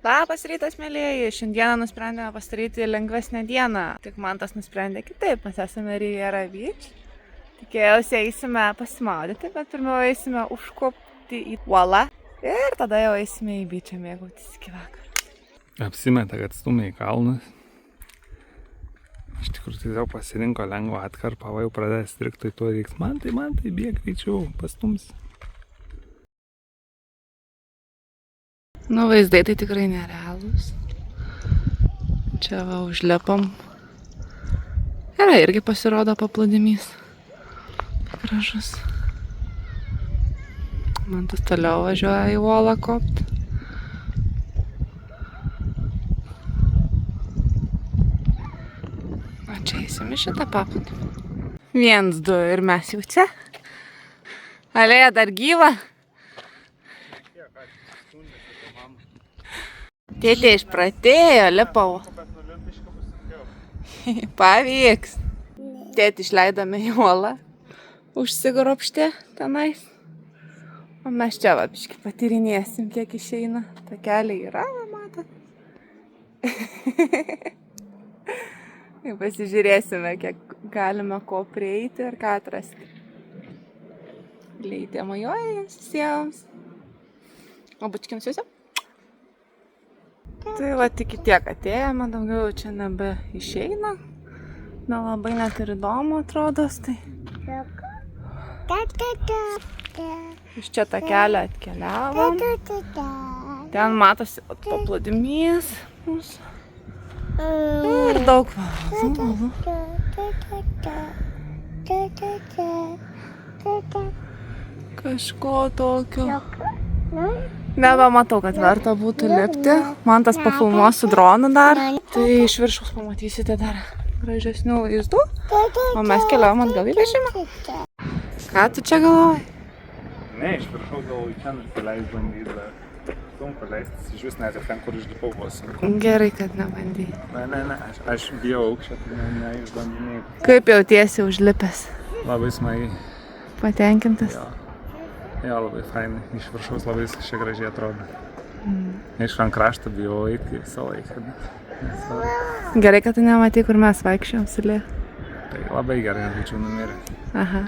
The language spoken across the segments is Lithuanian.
Labas rytas, mėlyjeji. Šiandieną nusprendėme pasidaryti lengvesnę dieną. Tik Mantas nusprendė kitaip. Mes esame Riviera Beach. Tikėjausi eisime pasimaudyti, bet pirmiau eisime užkopti į uolą. Ir tada jau eisime į beachą mėgautis iki vakaro. Apsimeta, kad stumia į kalnus. Iš tikrųjų, tiesiog pasirinko lengvą atkarpą, va jau pradės strikti, tuo reiks. Man tai bėg greičiau, pastums. Nu, vaizdai tai tikrai nerealūs. Čia va užlipam. Yra irgi pasirodo paplūdimys. Gražus. Mantas toliau važiuoja į uolą kopti. O čia eisim į šitą paplūdimį. 1, 2 ir mes jau čia. Alėja dar gyva. Tėtė išpratėjo, lipau. Pavyks. Tėtė išleidome į uolą. Užsigrobštė tenais. O mes čia va biškį patyrinėsim, kiek išeina. Takeliai yra, matot. Pasižiūrėsime, kiek galime ko prieiti ir ką atrasti. Leidė majoja jiems visiems. O bučkins jūsų? Tai va tik tiek atėjome, daugiau čia nebe išeina. Nelabai net ir įdomu atrodos, tai. Iš čia tą kelią atkeliavom. Ten matosi paplūdimys mūsų. Ir daug valų. Kažko tokio. Nebematau, kad verta būtų lipti. Mantas pafilmuos su dronu dar. Tai iš viršaus pamatysite dar gražesnių vaizdų. O mes keliavom atgal į vežimą. Ką tu čia galvoji? Ne, iš viršaus galvoju čia nusileis bandyti, bet sunku leistis iš vis net ir ten, kur išlipau buvo sunku. Gerai, kad nebandėjai. Ne, aš bijau aukščio, tai neišbandinėjau. Kaip jautiesi užlipęs? Labai smagiai. Patenkintas? Jo, labai fainai. Iš viršaus labai čia gražiai atrodo. Iš ant krašto bijau eiti visą laiką. Gerai, kad tu nematai, kur mes vaikščiojom su Lė. Tai labai gerai, kad būčiau numiręs. Aha.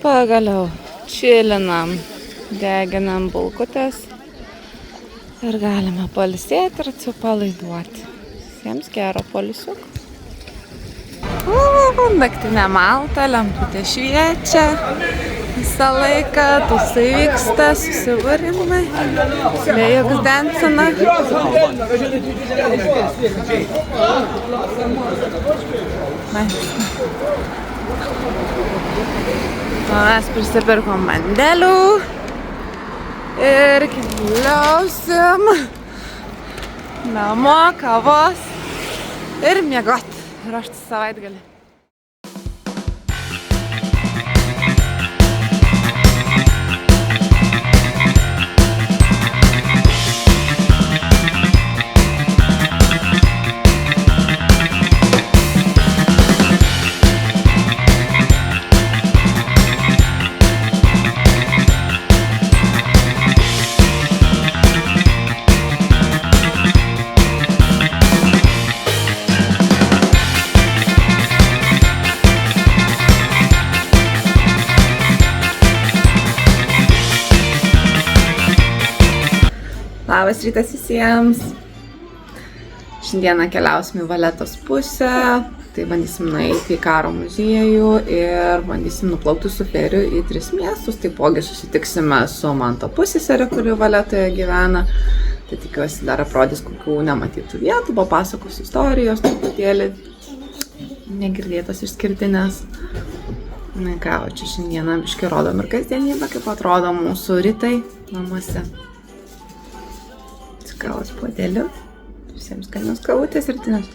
Pagaliau čilinam, deginam bulkutes ir galime pailsėti ir atsipalaiduoti. Visiems gero poilsiuko. Naktinė malta, lemputė šviečia. Visą laiką tusai vyksta, susibūrimai. Lėjuks dancina. Mes prisipirkom mandelių ir keliausim namo, kavos ir miegot, ruoštis savaitgalį. Labas rytas visiems. Šiandieną keliausim į Valetos pusę. Tai bandysim nueiti į karo muziejų ir bandysim nuplaukti su feriu į 3 miestus. Taipogi susitiksime su Manto pusseserė, kuri Valetoje gyvena. Tai tikiuosi dar aprodys kokių nematytų vietų, papasakos istorijos, truputėlį negirdėtos išskirtinės. Na ką, o čia šiandieną biškį rodom ir kasdienybę, kaip atrodo mūsų rytai namuose. kavos puodeliu. Visiems skanios kavutės rytinės.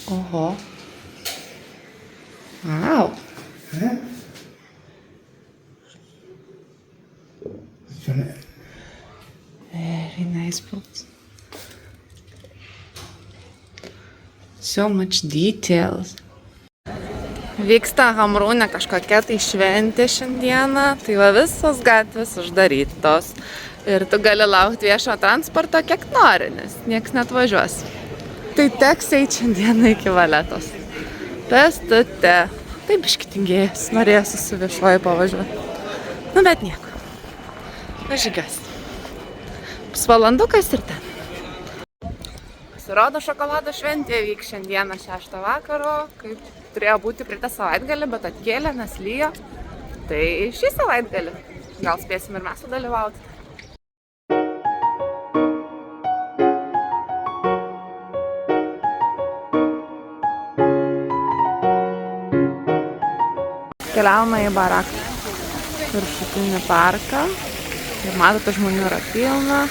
Oho. Wow. Very nice books. So much details. Vyksta Hamrūne kažkokia tai šventė šiandieną, tai va visos gatvės uždarytos. Ir tu gali laukti viešo transporto kiek nori, nes nieks neatvažiuos. Tai teks eiti šiandieną iki Valetos. Pėstute. Taip biškitingėjus, norėsiu su viešuoju pavažiuoti. Nu, bet nieko. Važigas. Pusvalandukas ir ten. Pasirodo, šokolado šventė vyks šiandieną 6 vakaro, kaip turėjo būti praeitą savaitgalį, bet atkėlė, nes lyjo. Tai šį savaitgalį. Gal spėsim ir mes sudalyvauti. Keliaujame į Baraką, viršutinį parką. Ir matote, žmonių yra pilna.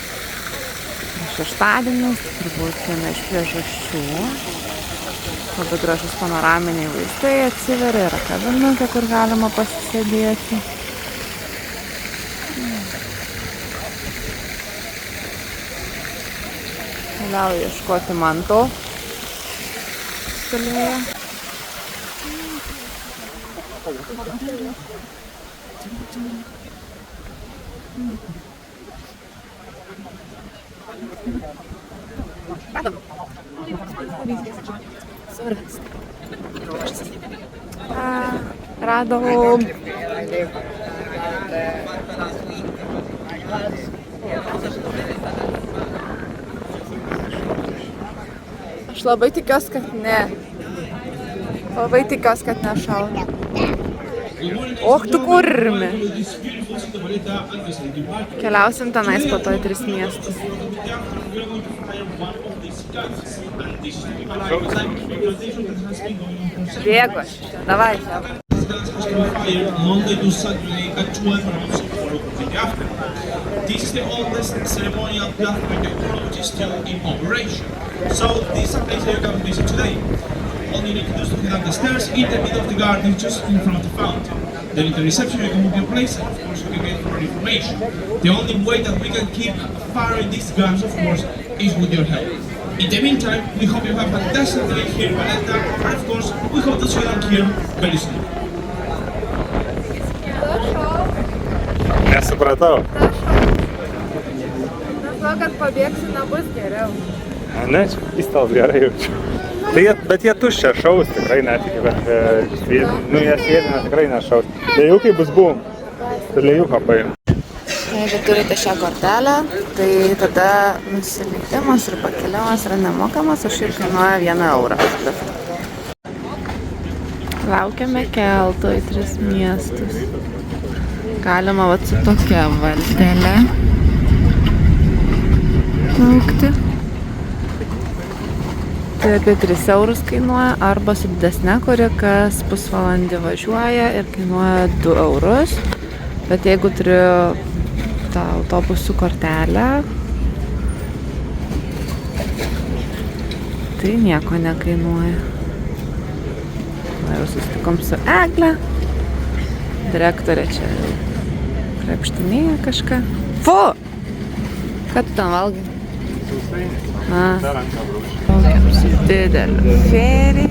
Šeštadienis, turbūt viena iš priežasčių. Labai gražus panoraminiai vaizdai atsiveria, yra kavinukė, kur galima pasisėdėti. Keliauju ieškoti manto. Stalėje. Radau. Aš labai tikiuosi, kad ne. Labai tikiuosi, kad nešaudo. Och, tu kurmi. Keliausim tenais po to į 3 miestus. Bėgu aš. Davai. Monday to Saturday at 12 and also for the after. This is the oldest ceremonial platform in the world which is still in operation. So this is a place that you can visit today. All you need to do is to head up the stairs in the middle of the garden, just in front of the fountain. Then in the reception you can book your place and of course you can get more information. The only way that we can keep firing these guns, of course, is with your help. In the meantime, we hope you have a fantastic day here in Valeta, and of course, we hope to see you here very soon. Nesupratau. Nežinau, kad pabėgsiu, nebus geriau. Ne, čia įstals gerai jaučiu. Bet jie tuščia šaus, tikrai netikiu, kad jie sėdina tikrai nešaus. Lėjukai bus bum. Lėjuką paim. Jeigu turite šią kortelę, tai tada nusileidimas ir pakeliamas yra nemokamas, už ir kainuoja 1 eurą. Laukiame kelto į 3 miestus. Galima vat su tokia valtelė laukti. Tai apie 3 eurus kainuoja, arba su didesne, kuri kas pusvalandį važiuoja ir kainuoja 2 eurus. Bet jeigu turiu tą autobusų kortelę, tai nieko nekainuoja. Na, jau susitikom su Egle. Direktorė čia krepštinėja kažką. Fu! Ką tu ten valgai? Laukiam su dideliu ferį.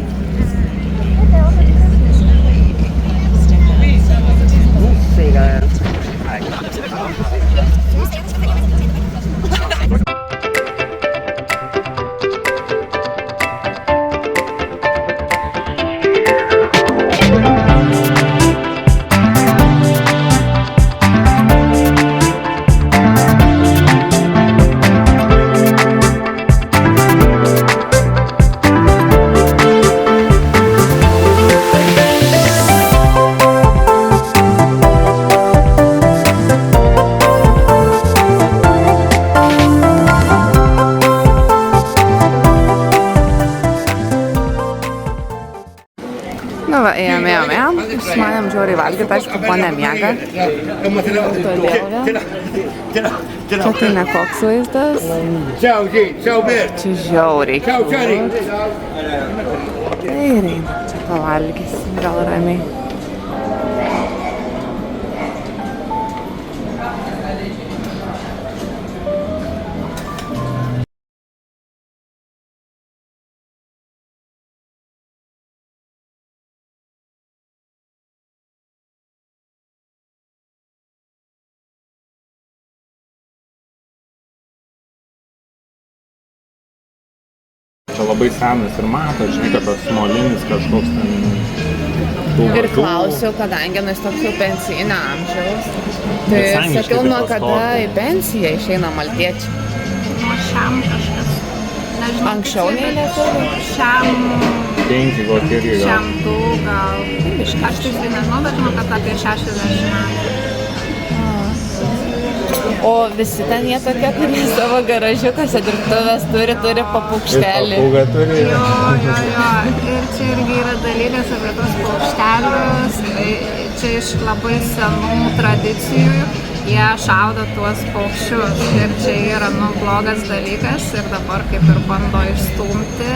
Nu va, ėjom. Manėm žiauriai valgyti, aišku, po nemiega. Todėl vėl. Čia tai ne koks vaizdas. Čia žiauriai. Tai ir eina. Čia pavalgysim, gal ramiai. Čia labai senas ir mato, žinai, kad tas molinis kažkoks ten... Ir klausiau, kadangi jis toks jau pensijinio amžiaus, tai sakiau, nuo kada į pensiją išeina maltiečiai. Nuo šiam kažkas. Nežinau. Anksčiau nei lietuvių? Šiam... 5 kokie irgi gal. Šiam 2 gal. Aš tai nežinau, bet žinau, kad apie 60 metų. O visi ten jie tokie, kurie savo garažiukose dirbtuvės turi papaukštelį. Papūgą turi. Jo. Ir čia irgi yra dalykas apie tos paukštelius. Čia iš labai senų tradicijų jie šaudo tuos paukščius. Ir čia yra blogas dalykas ir dabar kaip ir bando išstumti,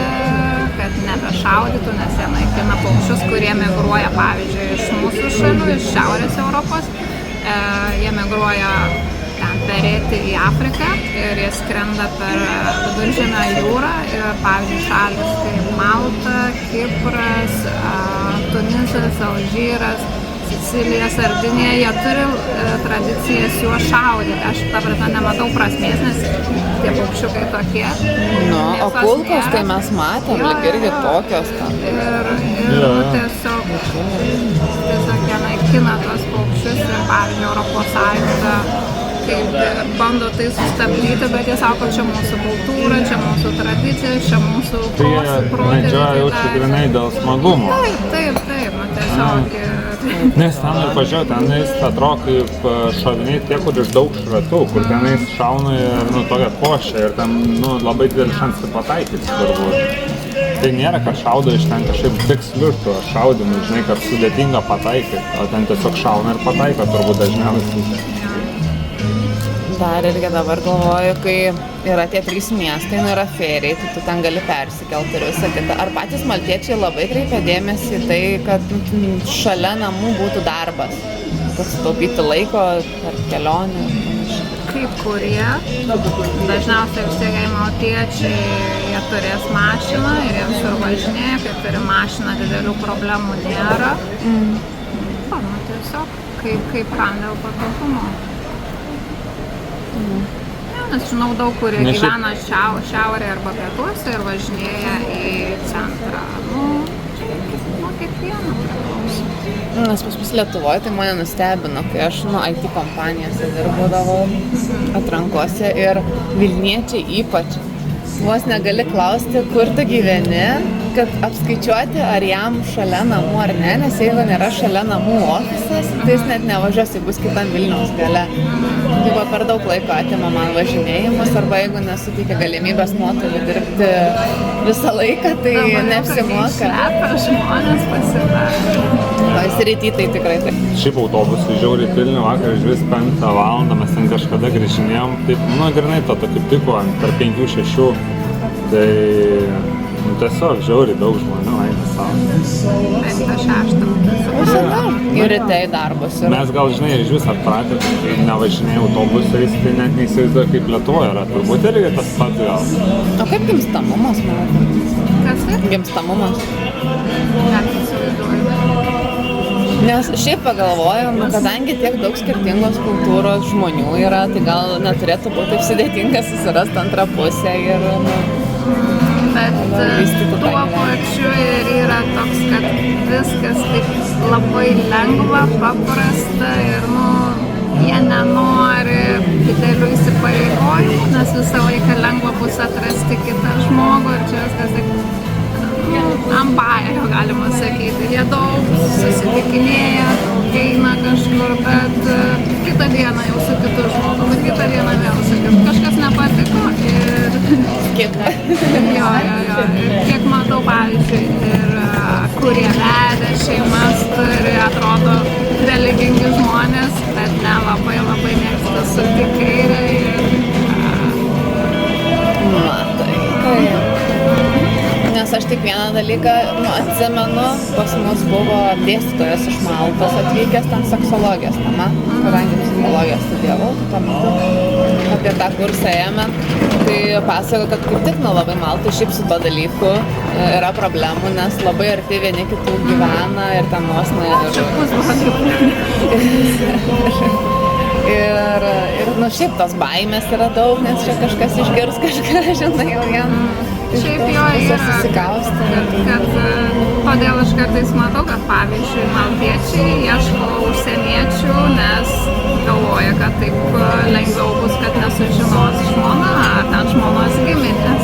kad nebešaudytų, nes jie naikina paukščius, kurie migruoja, pavyzdžiui, iš mūsų šalių, iš Šiaurės Europos. Jie migruoja ten perėti į Afriką ir jie skrenda per Viduržemio jūrą ir, pavyzdžiui, šalis kaip Malta, Kipras, Tunisas, Alžyras, Sicilija, Sardinija, jie turi tradicijas juos šaudyti. Aš ta prasme nematau prasmės, nes tie paukščiukai tokie. Nu, o kulkos tai mes matėm, lyg irgi tokios ten. Ir tiesiog jie naikina tuos paukščius ir, pavyzdžiui, Europos Sąjunga kaip bando tai sustabdyti, bet jie sako, čia mūsų kultūra, čia mūsų tradicija, čia mūsų protėviai. Tai jie medžioja jau čia grinai dėl smagumo. Taip, nu tiesiog. Nes ten ir pažiūrėjau, tenais atrodo kaip šoviniai tie, kur iš daug šratų, kur tenais šauna ir tokia košė ir ten labai didelį šansą pataikyti turbūt. Tai nėra, kad šaudo iš ten kažkaip tiksliu tuo šaudimu, žinai, kad sudėtinga pataikyti, o ten tiesiog šauna ir pataiko turbūt dažniausiai. Dar irgi dabar galvoju, kai yra tie 3 miestai, yra feriai, tai tu ten gali persikelti ir visą kitą. Ar patys maltiečiai labai kreipia dėmesį į tai, kad šalia namų būtų darbas, kad sutaupyti laiko per kelionę? Kaip kurie, dažniausiai vis tiek maltiečiai, jie turės mašiną ir jie visur važinėja, kai turi mašiną, didelių problemų nėra. Tiesiog kaip kam dėl patogumo. Nes žinau daug, kurie gyvena šiaurėje arba pietuose ir važinėja į centrą. Kiekvieno priklauso. Nes pas mus Lietuvoje tai mane nustebino, kai aš IT kompanijose dirbudavau atrankose ir Vilniečiai ypač. Vos negali klausti, kur tu gyveni, kad apskaičiuoti, ar jam šalia namų ar ne, nes jeigu nėra šalia namų ofisas, tai jis net nevažiuos, jei bus kitam Vilniaus gale. Tai per daug laiko atima man važinėjimus, arba jeigu nesuteikia galimybės nuotoliu dirbti visą laiką, tai neapsimoka. Šlepia žmonės pasidaro. Rytį tai tikrai taip. Šiaip autobusų žiauriai pilni, vakar išvis 5 valandą, mes ten kažkada grįžinėjom, taip, grinai to tokiu piku, tarp 5-6, tai tiesiog žiauriai daug žmonių eina savo. 5-6. Ir ryte į darbus. Mes gal, žinai, iš vis atpratę, kai nevažinėjau autobusais, tai net neįsivaizduoju, kaip Lietuvoje yra. Turbūt irgi tas pats gal. O kaip gimstamumas, manau? Kas tai? Gimstamumas. Net įsivaizduoju. Nes šiaip pagalvojom, kadangi tiek daug skirtingos kultūros žmonių yra, tai gal neturėtų būti taip sudėtinga susirasti antrą pusę ir Bet tuo pačiu ir yra toks, kad viskas taip labai lengva, paprasta ir jie nenori didelių įsipareigojimų, nes visą laiką lengva bus atrasti kitą žmogų ir čia viskas taip ant bajerio, galima sakyti. Jie daug susitikinėja, eina kažkur, bet kitą dieną jau su kitu žmogu, bet kitą dieną vėl su kitu. Kažkas nepatiko ir... Kita. Jo. Ir kiek matau, pavyzdžiui, ir kurie vedė šeimas, turi, atrodo, religingi žmonės, bet ne labai mėgsta sukti kairę ir... Matai. Nes aš tik vieną dalyką atsimenu, pas mus buvo dėstytojas iš Maltos atvykęs ten seksologijos tema, kadangi psichologiją studijavau tuo metu, apie tą kursą ėmė, tai pasako, kad kaip tik labai Maltai šiaip su to dalyku yra problemų, nes labai arti vieni kitų gyvena ir ten nuosna ir šiaip tos baimės yra daug, nes čia kažkas išgirs kažką, žinai, jau jam. Šiaip jo yra, kad todėl aš kartais matau, kad pavyzdžiui maltiečiai ieško užsieniečių, nes galvoja, kad taip lengviau bus, kad nesužinos žmona ar ten žmonos giminės.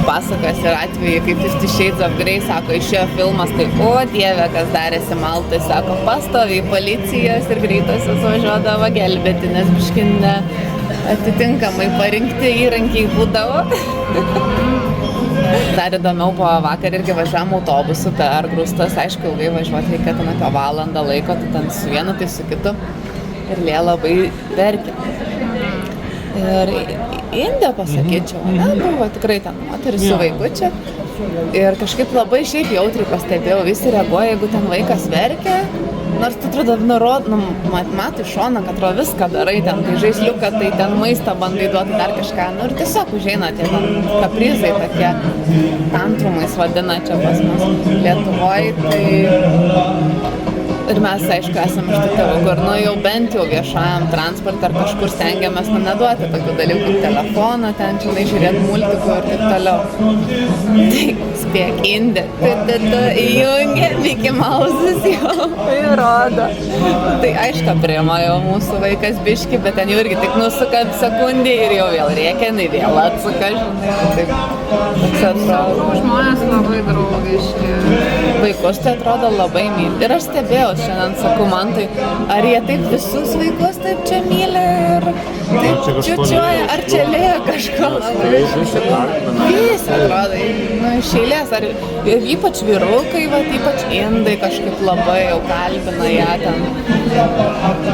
Pasakas ir atvejai, kaip Fifty Shades of Grey, sako, išėjo filmas, tai o dieve, kas darėsi Maltai, sako, pastoviai policijos ir greitosios važiuodavo gelbėti, nes biškinė atitinkamai parinkti įrankiai būdavo. Dar įdomiau, po vakar irgi važiavam autobusu per grūstas, aišku, ilgai važiuoti reikia ten apie valandą laiko, tai ten su vienu, tai su kitu. Ir Lėja labai verkė. Ir Indė, pasakyčiau, buvo tikrai ten moteris su vaikučiu. Ir kažkaip labai šiaip jautriai pastebėjau, visi reaguoja, jeigu ten vaikas verkia. Nors tu atrodo, matai šoną, kad atrodo viską darai, ten tai žaisliuką, tai ten maistą bandai duoti dar kažką. Ir tiesiog užeina tie kaprizai tokie, tantrumais vadina čia pas mus Lietuvoje. Tai... Ir mes, aišku, esame iš tų tėvų, kur jau bent jau viešajam transportui ar kažkur stengiamės neduoti tokių dalykų kaip telefoną, ten žinai, žiūrėti multikų ir taip toliau. Tai spėk, Indė, įjungia, Mickey Mouse'as jau įrodo. Tai aišku, priima jau mūsų vaikas biški, bet ten jau irgi tik nusuka sekundį ir jau vėl rėkia, jinai vėl atsuka, žinai. Taip, toks atrodo. Žmonės labai draugiški. Vaikus tai atrodo labai myli. Ir aš stebėjau, šiandien sakau, man tai, ar jie taip visus vaikus taip čia myli ir taip čiučiuoja, ar čia Lėja kažko labai. Visi atrodo, iš eilės, ar ypač vyrukai, ypač indai kažkaip labai jau kalbina ją ten.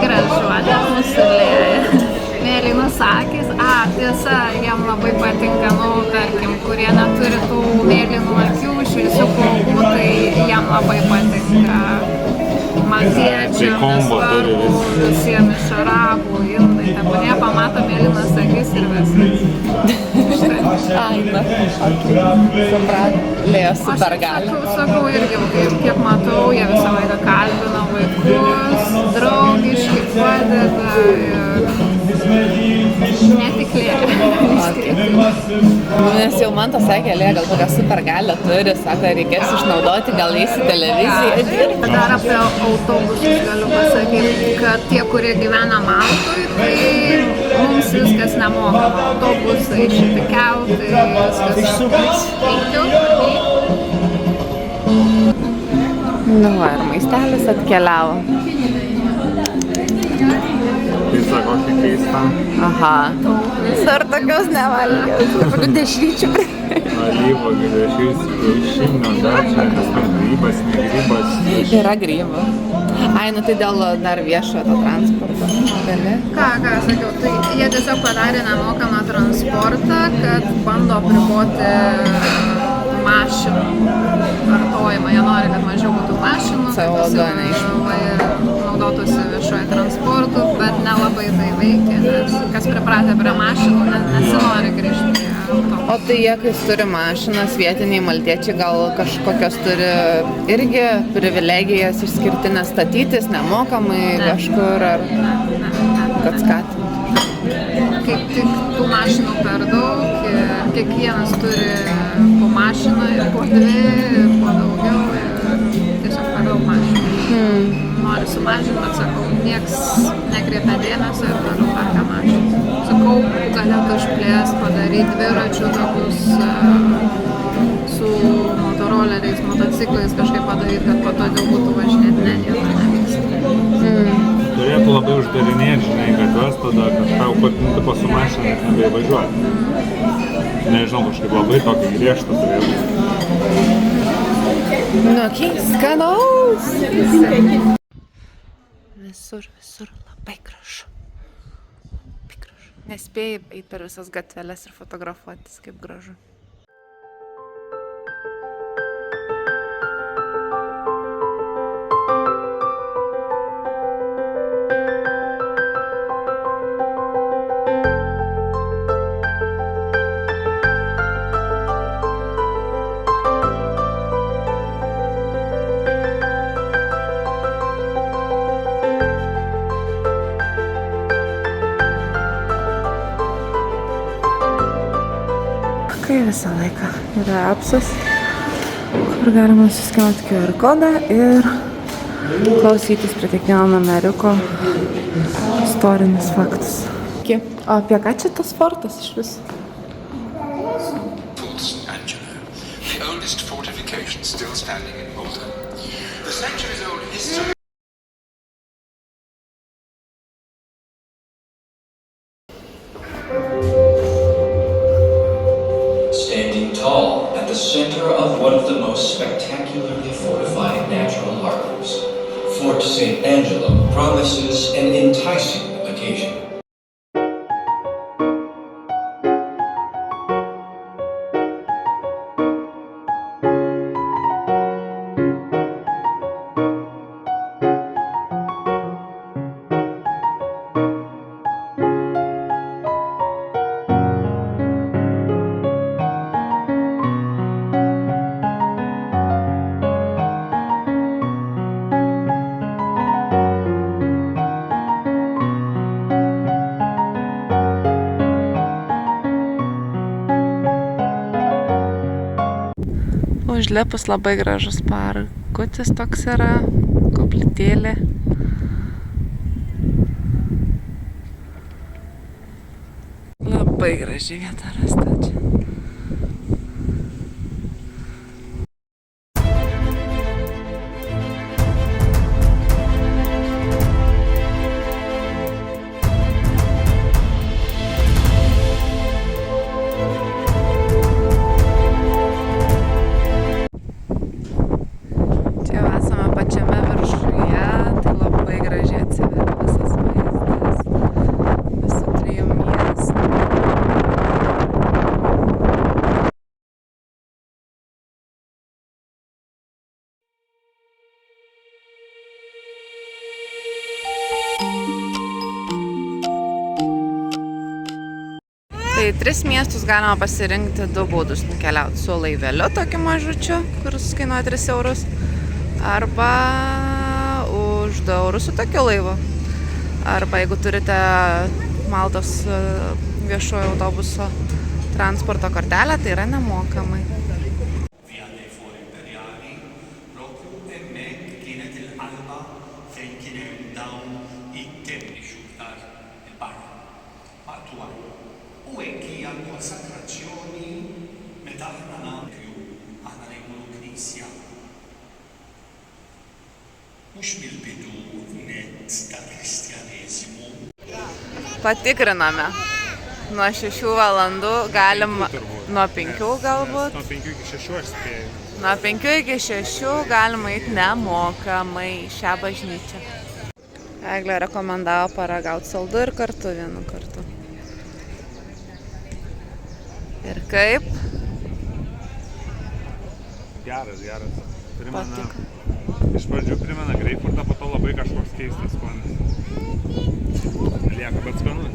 Gražuolė mūsų Lėja. Mėlynas akis, tiesa, jam labai patinka, tarkim, kurie neturi tų mėlynų akių, šviesių plaukų, tai jam labai patinka maltiečiam, nesvarbu, visiems iš arabų, indai, tebūnie pamato mėlynas akis ir viskas. Ai, na, suprat, Lėja supergali. Aš sakau irgi, kiek matau, jie visą laiką kalbina vaikus, draugiški, padeda ir ne tik Lėja. Nes jau man tas sakė, gal kokią super galią turi, sako, reikės išnaudoti, gal eisi televiziją. Dar apie autobusus galiu pasakyti, kad tie, kurie gyvena Maltoj, tai mums viskas nemokama. Autobusai, šitie keltai, viskas. Nu va, ir maistelis atkeliavo. Pizza kokia keista. Aha. Ar tokios nevalgęs? Tokių dešryčių. Alyvuogių, dešryčių, kiaušinių, dar čia kas tam grybas, ne grybas. Yra grybų. Ai, nu tai dėl dar viešojo to transporto. Gali? Ką sakiau, tai jie tiesiog padarė nemokamą transportą, kad bando apriboti mašinų vartojimą. Jie nori, kad mažiau būtų mašinų, kad naudotųsi viešojo transportu, bet nelabai tai veikia, nes kas pripratę prie mašinų, nesinori grįžti prie autobusų. O tai jie, kai turi mašinas, vietiniai maltiečiai gal kažkokios turi irgi privilegijas išskirtinės statytis nemokamai kažkur ar kad skatintų? Kaip tik tų mašinų per daug ir kiekvienas turi po mašiną ir po dvi ir po daugiau ir tiesiog per daug mašinų. Nori sumažinti, bet sakau, nieks nekreipia dėmesio ir toliau perka mašiną. Sakau, galėtų išplėsti, padaryti dviračių tokius su motoroleriais, motociklais kažkaip padaryti, kad patogiau būtų važinėti, ne, nieko nevyksta. Turėtų labai uždarinėti, žinai, gatves tada, kad tau tipo su mašina net nebeįvažiuoti. Nežinau, kažkaip labai tokį griežtą turėtų. Nu, skanaus! Visur labai gražu. Nespėjai eiti per visas gatveles ir fotografuotis, kaip gražu. Visą laiką yra appsas, kur galima suskelti QR kodą ir klausytis prie kiekvieno numeriko istorinis faktus. O apie ką čia tas fortas iš vis? Angelo, the oldest fortification still standing in Malta. The centuries-old history. Standing tall at the center of one of the most spectacularly fortified natural harbors, Fort St. Angelo promises an enticing occasion. Užlipus labai gražus parkutis toks yra, koplytėlė. Labai graži vieta rasta čia. Tai 3 miestus galima pasirinkti 2 būdus nukeliauti su laiveliu tokiu mažučiu, kuris kainuoja 3 eurus, arba už 2 eurus su tokiu laivu. Arba jeigu turite Maltos viešojo autobuso transporto kortelę, tai yra nemokamai. Via dei Fori Imperiali, proprio hemmhekk kienet il-qalba fejn kien hemm dawn it-templi xultar il-barra maqtwal. U hekk hija l-konsakrazzjoni meta aħna nagħmlu aħna ngħidu l-Knisja. Mhux mill-bidu net tal-Kristjaneżmu. Patikriname. Nuo 6 valandų galim, nuo 5 galbūt. Nuo 5 iki 6 aš spėjau. Nuo 5 iki 6 galima eiti nemokamai į šią bažnyčią. Eglė rekomendavo paragauti saldu ir kartu vienu kartu. Ir kaip? Geras. Iš pradžių primena greipfurtą, po to labai kažkoks keistas skonis. Lieka, bet skanus.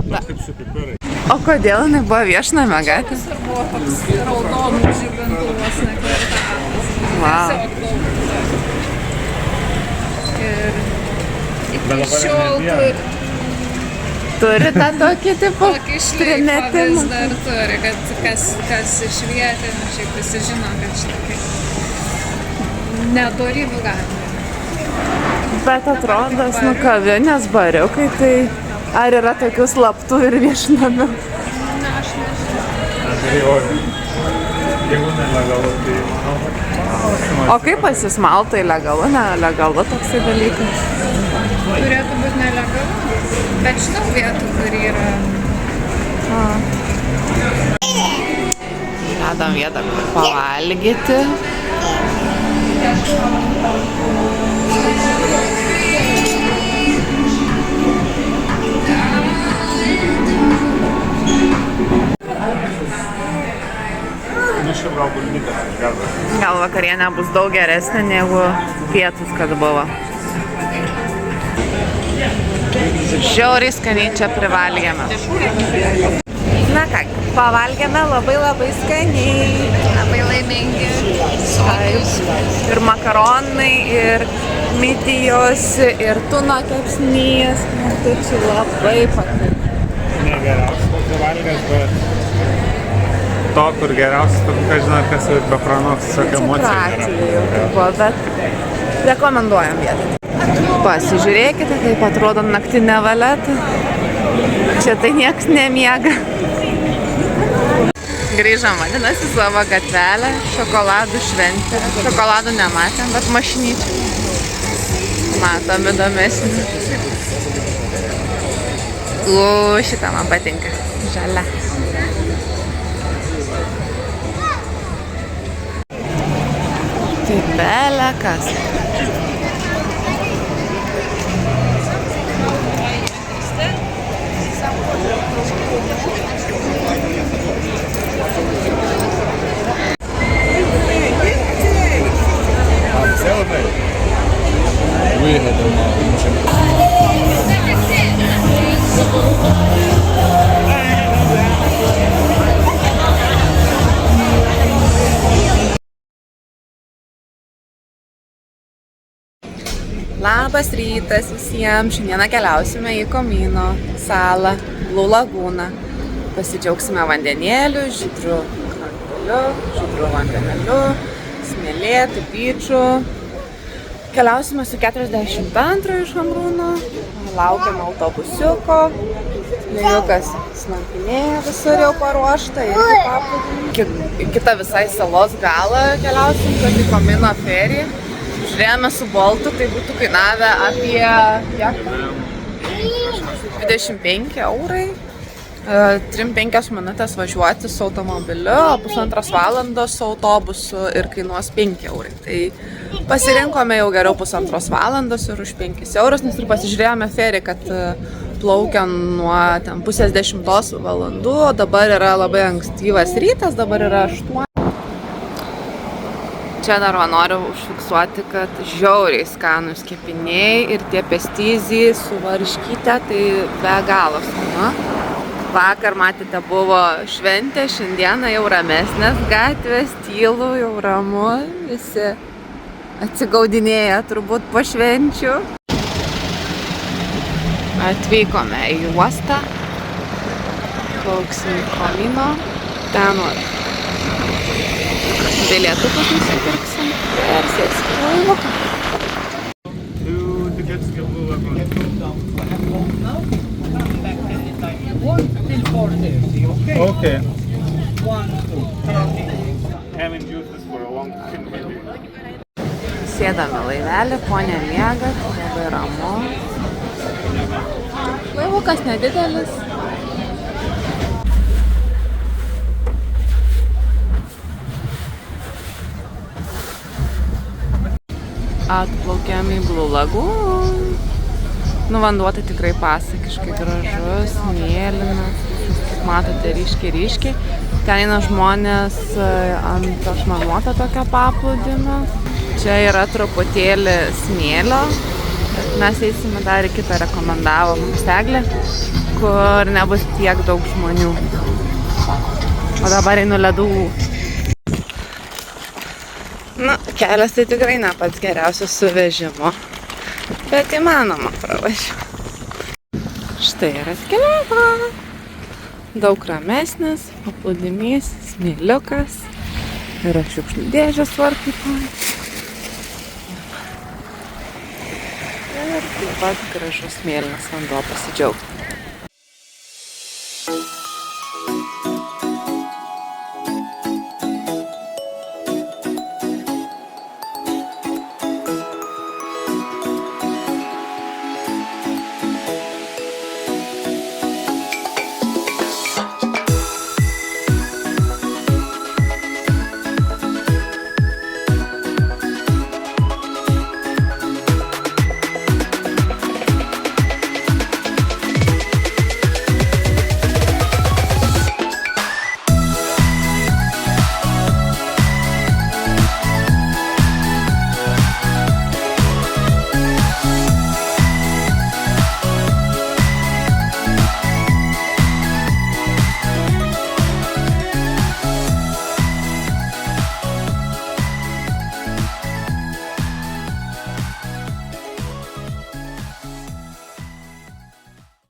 Toks kaip su pipirai. O kodėl jinai buvo viešnamio gatvė? Ir buvo toks raudonų žibintuvas nekvartalas. Wow. Ir iki šiol Turi tą tokį tipo tokį šleifą vis dar turi, kad kas iš vietinių šiaip visi žino, kad štai nedorybių gatvė. Bet atrodo, kavinės bariukai, tai ar yra tokių slaptų ir viešnamių? Ne, aš nežinau. Jeigu nelegalu, tai manau, kad klausimas. O kaip pasismaltai legalu, nelegalu toksai dalykas? Turėtų būti nelegalu, bet žinau vietų, kur yra. Radom vietą, kur pavalgyti. Gal vakarienė bus daug geresnė negu pietus, kad buvo. Žiauriai skaniai čia privalgėme. Na ką, pavalgėme labai skaniai. Labai laimingi. Ir makaronai, ir mitijos, ir tuno kepsnys. Tai čia labai patiko. Ne geriausias pasivalgęs, bet to, kur geriausias, tu ką žinai, kas be pranoks, tokia emocija yra. Buvo, bet rekomenduojam vietą. Pasižiūrėkite, kaip atrodo naktinė valetą. Čia tai nieks nemiega. Grįžom, vadinasi, savo gatvelę, šokoladų šventę. Šokoladų nematėm, bet mašinyčių. Matom įdomesnį. Šitą man patinka. Žalia. Tai belekas. Labas rytas visiems. Šiandieną keliausime į Komino salą, Blue Lagūną. Pasidžiaugsime vandenėliu, žydru kranteliu, žydru vandenėliu, smėlėtų, byčų. Keliausime su 42 iš Hamrūno, laukiame autobusiuko. Smėliukas slampinėja, visur jau paruošta, irgi paplūdimį. Kita visai salos galą keliausim, kad į Komino ferį. Žiūrėjome su Boltu, tai būtų kainavę apie 25 eurai. 3-5 minutės važiuoti su automobiliu, 1,5 valandos su autobusu ir kainuos 5 eurai. Tai pasirinkome jau geriau 1,5 valandos ir už 5 eurus, nes ir pasižiūrėjome ferį, kad plaukiam nuo 9:30 valandų, o dabar yra labai ankstyvas rytas, dabar yra 8. Čia dar noriu užfiksuoti, kad žiauriai skanūs kepiniai ir tie pestiziai su varškyte, tai be galo skanu. Vakar, matėte, buvo šventė, šiandieną jau ramesnės gatvės, tylu, jau ramu, visi atsigaudinėja turbūt po švenčių. Atvykome į uostą. plauksim Komino, ten bilietukus nusipirksim ir sėsim į laivuką. Okay. Haven't used this for a long time. Sėdame laivelį, ponia miega, labai ramu. Laivukas nedidelis. Atplaukėm į Blue Lagoon. Nu, vanduo tai tikrai pasakiškai gražus, mėlynas, kaip matote, ryškiai. Ten eina žmonės ant ašmanuoto tokio paplūdimio. Čia yra truputėlį smėlio, bet mes eisime dar į kitą rekomendavo mums Eglė, kur nebus tiek daug žmonių. O dabar einu ledų. Na, kelias tai tikrai ne pats geriausias su vežimu, bet įmanoma pravažiuoti. Štai yra skeleto. Daug ramesnis, paplūdimys, smėliukas, yra šiukšlių dėžės tvarkytojai. Ir taip pat gražus mėlynas vanduo pasidžiaugti.